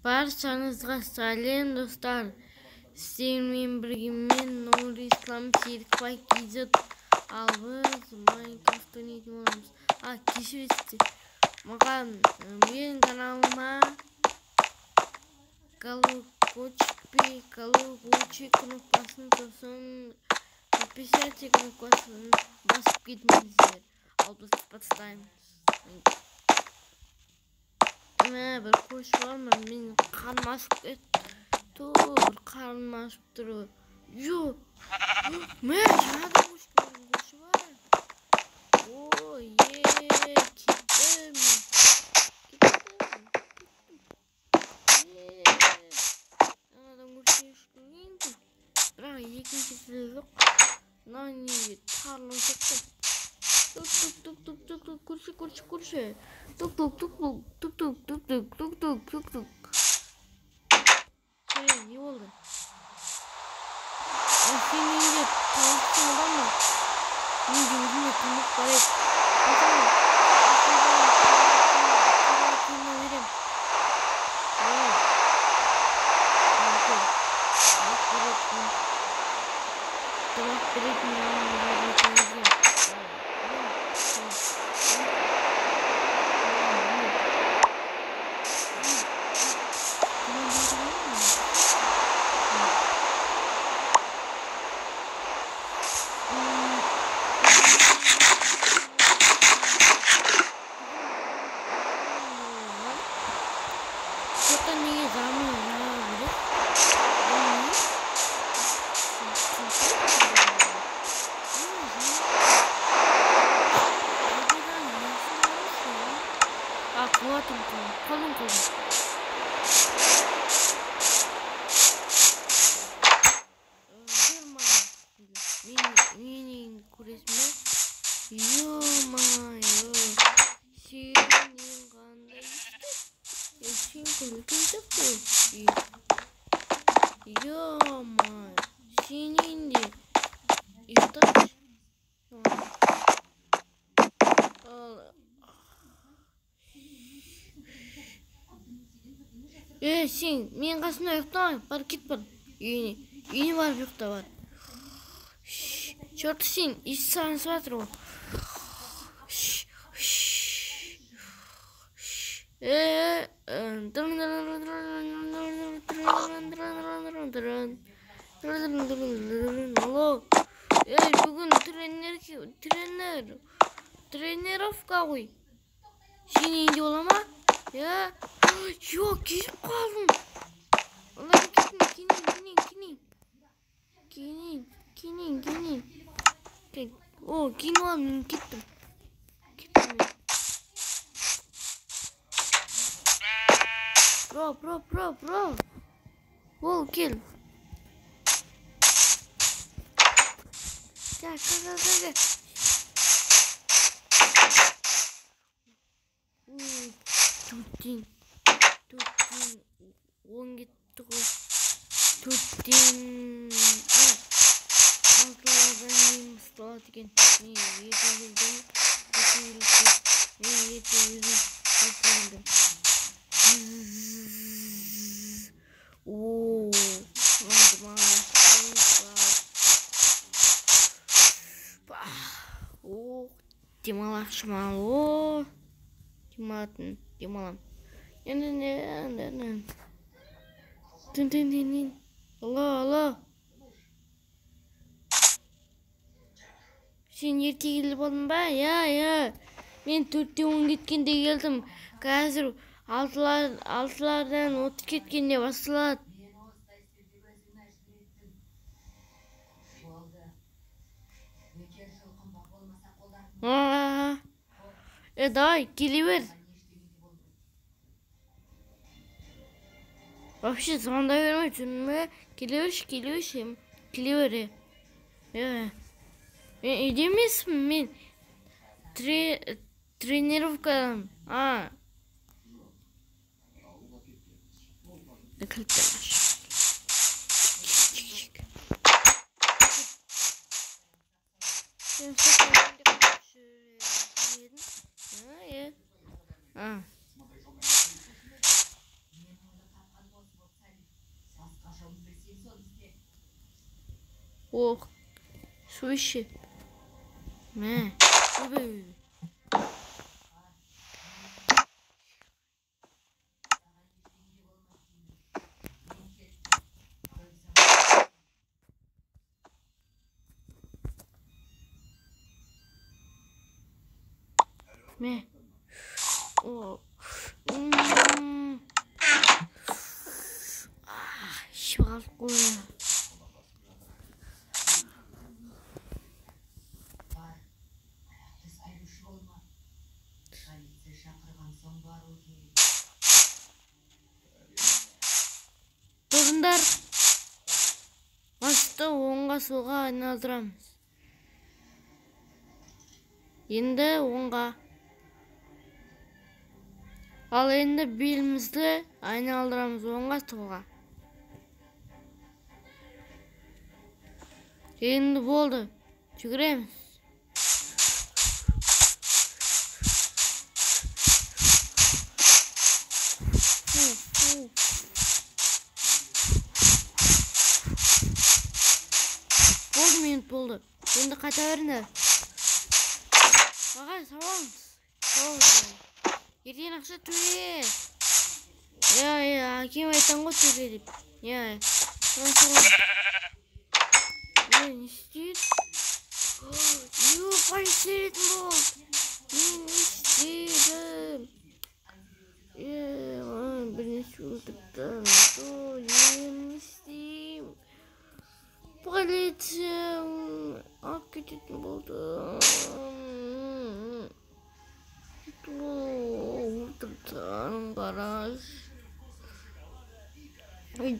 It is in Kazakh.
Barchanızga salom dostlar. Sizlerle birge men Nur İslam Serikbay KZ албыз Minecraft oynayacağım olmamız. Kişirisi. Маған менің каналыма колокольчик кнопкасын сосын подписаться кнопкасын басып кетіңіздер. Ал біз подставимыз. Bir koş var mı? Benim karnım açıp etti. Dur, karnım açıp duruyor. Yo. Ne? Şurada koş var. Oo, ye. Gittim. Adam koşuyor şimdi. Bırak ikincisi yok. Nani tarla çektim. Tuk kurşu. Tuk. Ne oldu? Senin de tanıştın adam mı? Benim gözümle tanık var et. Bakalım. Aşağıdan vereyim. Tamam, kalın. Menin kuresme. Yo. Senin kanda işte. Sen kulüpte koş. Yo senin de iftar. Sen men қасымда ұйықтамай бар кет бар үйіне барып ұйықта бар. Черт, сен иіс сағынып жатыр ғой. Алло, бүгін тренировка ғой. Сен үйінде бола ма? Yok, girip kaldım. Allah'ım kinin. O, kin aldım, gittim. Bro. Whoa, kill. Gel. Tutun. On gitti koy. Tutun. Altlardan yiyeyim ıslah diken. Ne yedim. Ooo. Демалақ шымал. Демалам. Тын. Алло. Sen erте келіп алдың ба? Я. Мен 4-те 10 кеткенде келдім. Қазір 6-лардан 30 кеткенде басталады. Давай, келе бер. Вообще звондай берме, түсінме? Келе бер. Мен үйде емеспін, мен тренировкадан. Кілттер аш. Oh. Su işi. Ne? Tabii. Ne? Oh. Şal koy. Durunдар. Басты оңға солға айналдырамыз. Енді оңға. Ал енді белімізді айналдырамыз оңға солға. Енді болды. Жүгіреміз. Болды, минут болды. Енді қайта беріңдер. Ағай, сауаңыз. Ертең ақша төле. Әкем айтқан ғой төле деп. Не істейді? Полиция ретін болды. Мен не істедім? Бірнеше өлтірдім. Не істеймін? Полиция алып кететін болды. Өлтірдім, қараш. Ой,